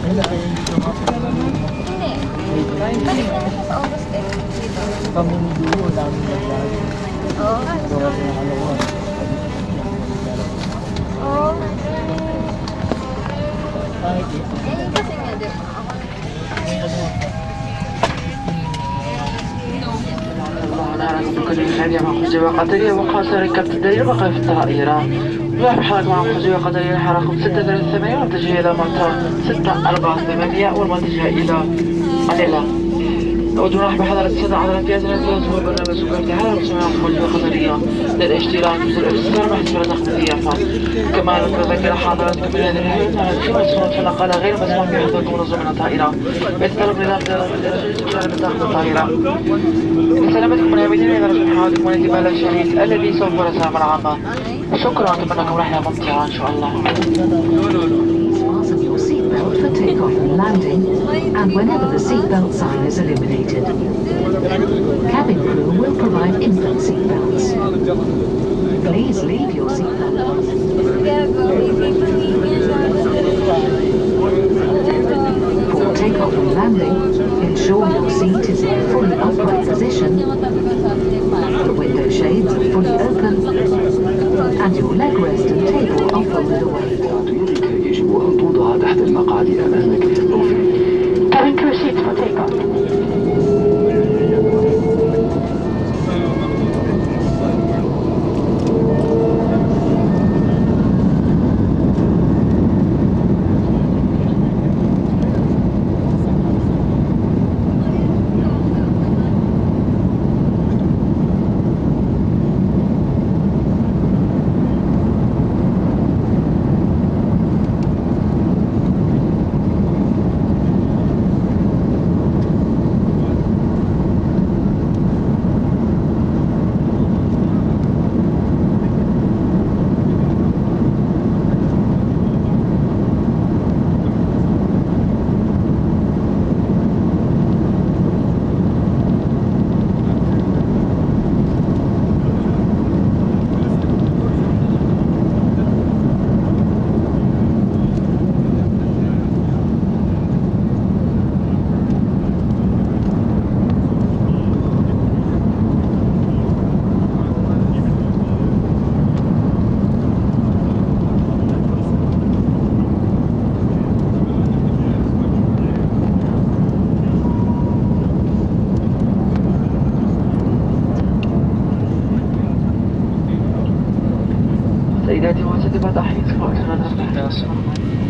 Hindi. Balik na siya sa August eh. Dito. Kami ni Duo, dami naglag. Oo. So, kasi nakalawa. Oo. Kahit eh. Eh, kasi nga din. الله لا أعلم بكل خير مع خزوة قدرية وقاصر كالتدريب وقف الطائرة لا بحرك مع خزوة قدرية حركة 638 متجهة إلى مطار 648 والمتجهة إلى مانيلا. أود نرحب بحضرة السادة على الامتياز الذي هو برنامج سكر تعالى بسماع خزوة قدرية للاشتراك في الاستثمار مع حسب رزق الضيافة. كما نتذكر حضراتكم من هذه الحالة أن الصوت في نقالة غير مسموح بحضوركم ونزول من الطائرة يتطلب نظام من داخل الطائرة. لسلامتكم ملابسين إلى رجل حوادث والانتباه الشديد الذي سوف يسام العامة. شكرا أتمنى لكم رحلة ممتعة إن شاء الله. Fasten your seatbelt for takeoff and landing, and whenever the seatbelt sign is illuminated. Cabin crew will provide infant seatbelts. Please leave your seatbelt on. For takeoff and landing, ensure your seat is in a fully upright position, the window shades are fully open, and your leg rest and table are folded away. يدك يجب أن توضع تحت المقعد أمامك أو في Cabin crew seats for takeoff.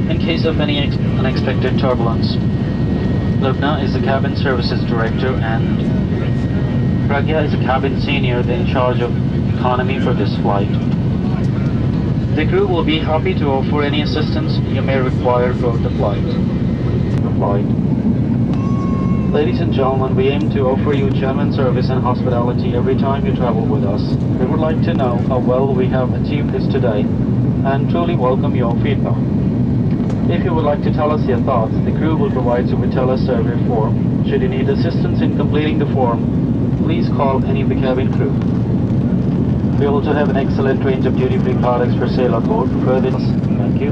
In case of any unexpected turbulence, Lubna is the cabin services director and Pragya is the cabin senior in charge of economy for this flight. The crew will be happy to offer any assistance you may require throughout the flight. Ladies and gentlemen, we aim to offer you genuine service and hospitality every time you travel with us. We would like to know how well we have achieved this today and truly welcome your feedback. If you would like to tell us your thoughts, the crew will provide you with a survey form. Should you need assistance in completing the form, please call any of the cabin crew. We also have an excellent range of duty-free products for sale on board. Further, thank you.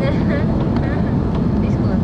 Discord.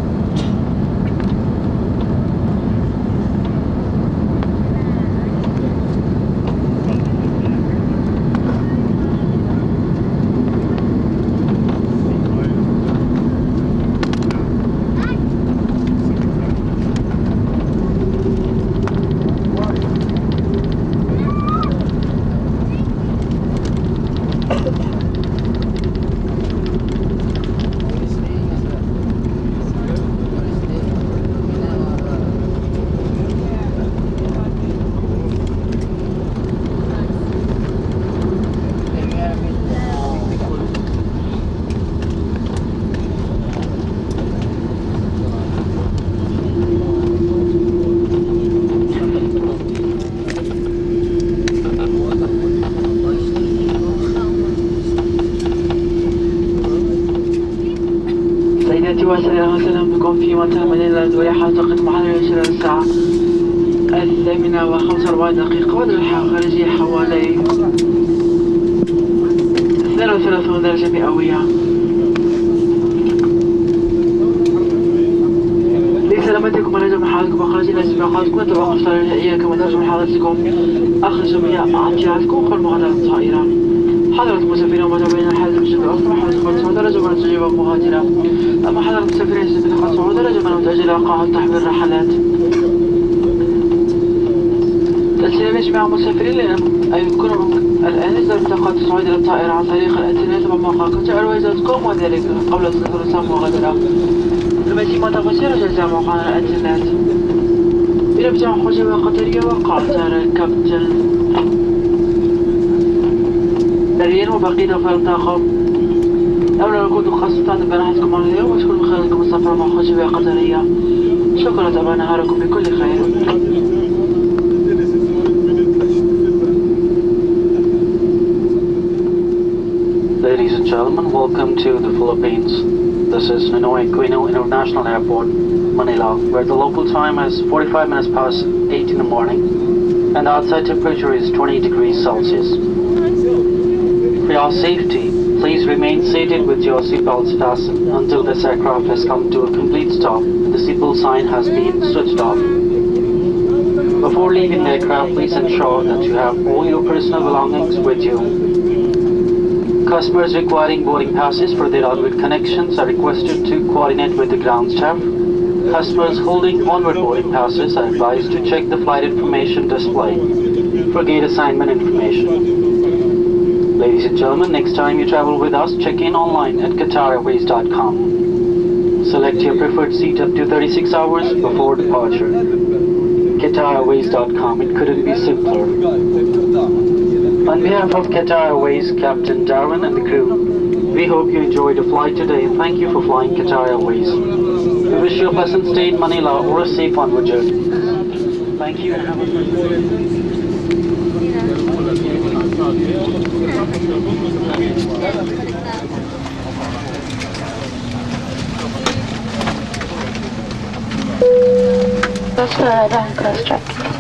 سيداتي وسهلا بكم في مطار مانيلا الولاية تقدم حوالي 20 الساعة 8:45 ودرجة خارجية حوالي 32 درجة مئوية. لسلامتكم ولجم حالكم وخارج الأسباقاتكم وتوقف استراتيجية كما ترجم حالتكم أخذ جميع احتياطاتكم قبل مغادرة الطائرة. حضرة مسافرين ومتابعين الحادث بشكل أفضل حادث 5 درجة من التجربة مغادرة. أما حضرة مسافرين يجب 5 درجة من متأجلة قاعة تحمل الرحلات. تسليم جميع المسافرين يمكنهم الآن إصدار بطاقات الصعود إلى الطائرة عن طريق الإنترنت بموقع Airways.com وذلك قبل صدور ساعة مغادرة. المزيد من تفاصيل جزاء موقعنا الإنترنت. بنبدأ خجوة قطرية وقاطر الكابتن بريين وبقية أفضل الطاقم. أولا نكون خاصة بنحتكم على اليوم وتكون من خلالكم السفر مع خجوة قطرية. شكرا طبعا نهاركم بكل خير. Ladies and gentlemen, welcome to the Philippines. This is Ninoy Aquino International Airport, Manila, where the local time is 45 minutes past 8 in the morning and the outside temperature is 20 degrees Celsius. For your safety, please remain seated with your seatbelts fastened until this aircraft has come to a complete stop and the seatbelt sign has been switched off. Before leaving the aircraft, please ensure that you have all your personal belongings with you. Customers requiring boarding passes for their outward connections are requested to coordinate with the ground staff. Customers holding onward boarding passes are advised to check the flight information display for gate assignment information. Ladies and gentlemen, next time you travel with us, check in online at QatarAirways.com. Select your preferred seat up to 36 hours before departure. QatarAirways.com, it couldn't be simpler. On behalf of Qatar Airways, Captain Darwin and the crew, we hope you enjoyed the flight today and thank you for flying Qatar Airways. We wish you a pleasant stay in Manila or a safe onward journey. Thank you and have a good day. Cross track.